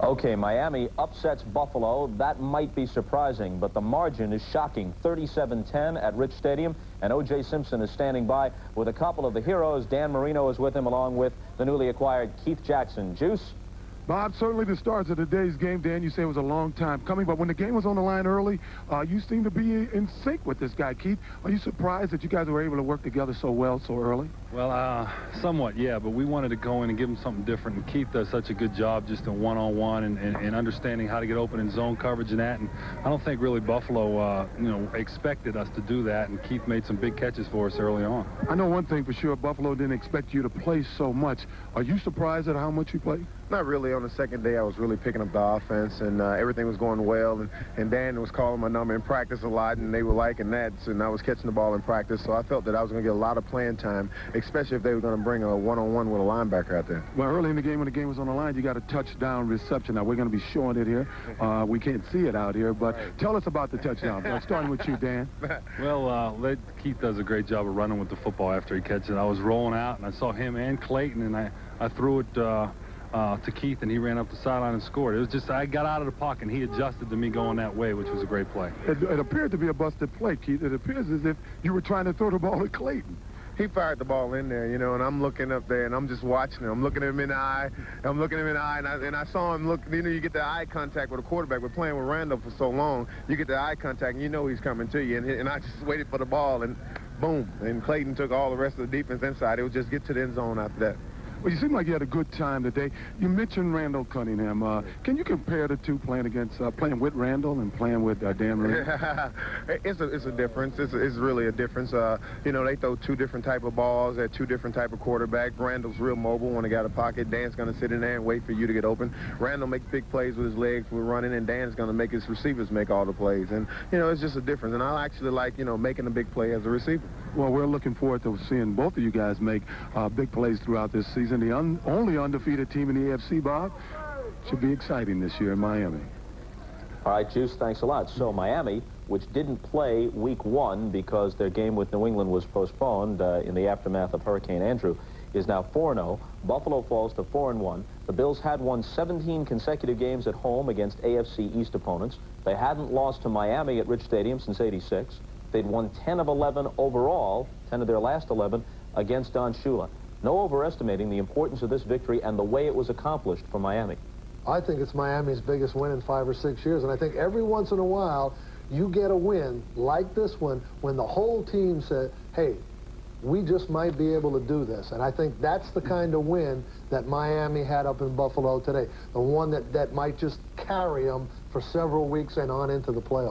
Okay, Miami upsets Buffalo. That might be surprising, but the margin is shocking. 37-10 at Rich Stadium, and O.J. Simpson is standing by with a couple of the heroes. Dan Marino is with him, along with the newly acquired Keith Jackson. Juice? Bob, certainly the stars of today's game, Dan, you say it was a long time coming, but when the game was on the line early, you seem to be in sync with this guy, Keith. Are you surprised that you guys were able to work together so well so early? Well, somewhat, yeah, but we wanted to go in and give him something different, and Keith does such a good job just in one-on-one and understanding how to get open in zone coverage and that, and I don't think really Buffalo, expected us to do that, and Keith made some big catches for us early on. I know one thing for sure, Buffalo didn't expect you to play so much. Are you surprised at how much you played? Not really. On the second day, I was really picking up the offense, and everything was going well, and Dan was calling my number in practice a lot, and they were liking that, and I was catching the ball in practice, so I felt that I was going to get a lot of playing time, especially if they were going to bring a one-on-one with a linebacker out there. Well, early in the game, when the game was on the line, you got a touchdown reception. Now, we're going to be showing it here. We can't see it out here, but tell us about the touchdown. Starting with you, Dan. Well, Keith does a great job of running with the football after he catches it. I was rolling out, and I saw him and Clayton, and I threw it to Keith, and he ran up the sideline and scored. It was just, I got out of the pocket, and he adjusted to me going that way, which was a great play. It appeared to be a busted play, Keith. It appears as if you were trying to throw the ball at Clayton. He fired the ball in there, and I'm looking up there, and I'm just watching him. I'm looking at him in the eye. I'm looking at him in the eye, and I saw him look. You get the eye contact with a quarterback. We're playing with Randall for so long. You get the eye contact, and you know he's coming to you. And I just waited for the ball, and boom. And Clayton took all the rest of the defense inside. It was just get to the end zone after that. Well, you seem like you had a good time today. You mentioned Randall Cunningham. Can you compare the two, playing with Randall and playing with Dan Marino? It's a difference. It's really a difference. They throw two different type of balls at two different type of quarterbacks. Randall's real mobile when he got a pocket. Dan's going to sit in there and wait for you to get open. Randall makes big plays with his legs for running, and Dan's going to make his receivers make all the plays. And, it's just a difference. And I actually like, making a big play as a receiver. Well, we're looking forward to seeing both of you guys make big plays throughout this season. The only undefeated team in the AFC, Bob. Should be exciting this year in Miami. All right, Juice, thanks a lot. So Miami, which didn't play week 1 because their game with New England was postponed in the aftermath of Hurricane Andrew, is now 4-0. Buffalo falls to 4-1. The Bills had won 17 consecutive games at home against AFC East opponents. They hadn't lost to Miami at Rich Stadium since '86. They'd won 10 of 11 overall, 10 of their last 11, against Don Shula. No overestimating the importance of this victory and the way it was accomplished for Miami. I think it's Miami's biggest win in 5 or 6 years, and I think every once in a while you get a win like this one when the whole team said, hey, we just might be able to do this. And I think that's the kind of win that Miami had up in Buffalo today, the one that might just carry them for several weeks and on into the playoffs.